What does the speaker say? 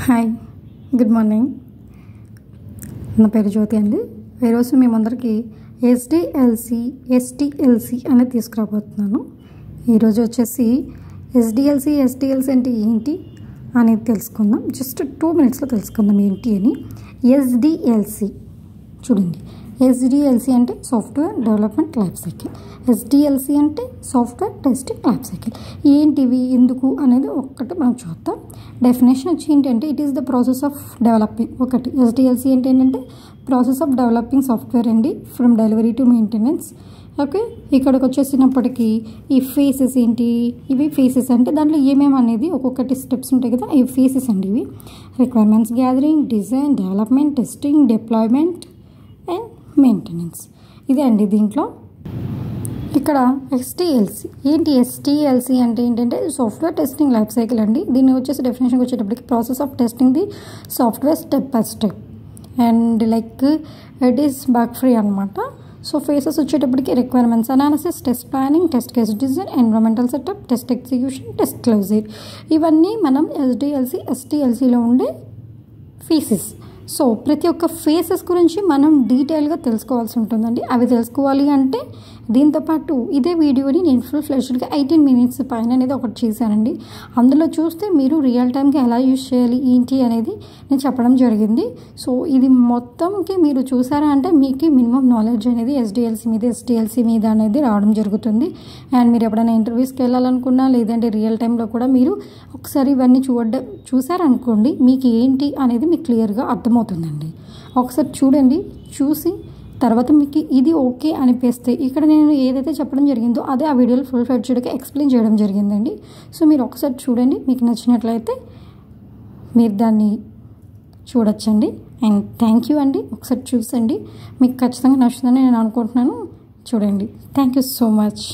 Hi good morning. నా పేరు జ్యోతి అండి. ఈరోజు మేమందరికీ ఎస్డిఎల్సి అనేది తీసుకురాబోతున్నాను. ఈరోజు వచ్చేసి ఎస్డిఎల్సి అంటే ఏంటి అనేది తెలుసుకుందాం. జస్ట్ 2 minutesలో తెలుసుకుందాం ఏంటి అని. ఎస్డిఎల్సి చూడండి, ఎస్డిఎల్సి అంటే software development life cycle, SDLC అంటే సాఫ్ట్వేర్ టెస్టింగ్ లైఫ్ సైకిల్. ఏంటివి ఎందుకు అనేది ఒక్కటి మనం చూద్దాం. డెఫినేషన్ వచ్చి ఏంటంటే it is the process of developing. ఒకటి ఎస్డిఎల్సి అంటే ఏంటంటే ప్రాసెస్ ఆఫ్ డెవలపింగ్ సాఫ్ట్వేర్ అండి, from delivery to maintenance. Okay, ఇక్కడికి వచ్చేసినప్పటికీ ఈ ఫేసెస్ ఏంటి, ఇవి ఫేసెస్ అంటే దాంట్లో ఏమేమి అనేది ఒక్కొక్కటి స్టెప్స్ ఉంటాయి కదా, ఈ ఫేసెస్ అండి. ఇవి requirements gathering, design, development, testing, deployment and maintenance. ఇదే అండి దీంట్లో. ఇక్కడ ఎస్డిఎల్సి ఏంటి, ఎస్డిఎల్సి అంటే ఏంటంటే సాఫ్ట్వేర్ టెస్టింగ్ లైఫ్ సైకిల్ అండి. దీన్ని వచ్చేసి డెఫినేషన్కి వచ్చేటప్పటికి process of testing the software step by step and like it is bug free అనమాట. సో ఫేసెస్ వచ్చేటప్పటికి requirements analysis, test planning, test case design, environmental setup, test execution, test closure. ఇవన్నీ మనం ఎస్డిఎల్సిలో ఉండే ఫేసెస్. సో ప్రతి ఒక్క faces గురించి మనం డీటెయిల్గా తెలుసుకోవాల్సి ఉంటుందండి. అవి తెలుసుకోవాలి అంటే దీంతోపాటు ఇదే వీడియోని నేను ఫుల్ ఫ్లెష్డ్గా 18 minutes పైన అనేది ఒకటి చేశానండి. అందులో చూస్తే మీరు రియల్ టైంకి ఎలా యూజ్ చేయాలి ఏంటి అనేది నేను చెప్పడం జరిగింది. సో ఇది మొత్తంకి మీరు చూసారా అంటే మీకు మినిమం నాలెడ్జ్ అనేది ఎస్డిఎల్సి మీద అనేది రావడం జరుగుతుంది. అండ్ మీరు ఎప్పుడైనా ఇంటర్వ్యూస్కి వెళ్ళాలనుకున్నా లేదంటే రియల్ టైంలో కూడా మీరు ఒకసారి ఇవన్నీ చూసారనుకోండి, మీకు ఏంటి అనేది మీకు క్లియర్గా అర్థమవుతుందండి. ఒకసారి చూడండి, చూసి తర్వాత మీకు ఇది ఓకే అనిపిస్తే ఇక్కడ నేను ఏదైతే చెప్పడం జరిగిందో అదే ఆ వీడియోలో ఫుల్ ఫ్లెడ్జ్డ్గా ఎక్స్ప్లెయిన్ చేయడం జరిగిందండి. సో మీరు ఒకసారి చూడండి, మీకు నచ్చినట్లయితే మీరు దాన్ని చూడొచ్చండి. అండ్ థ్యాంక్ యూ అండి. ఒకసారి చూసండి, మీకు ఖచ్చితంగా నచ్చుతుందని నేను అనుకుంటున్నాను. చూడండి. Thank you so much.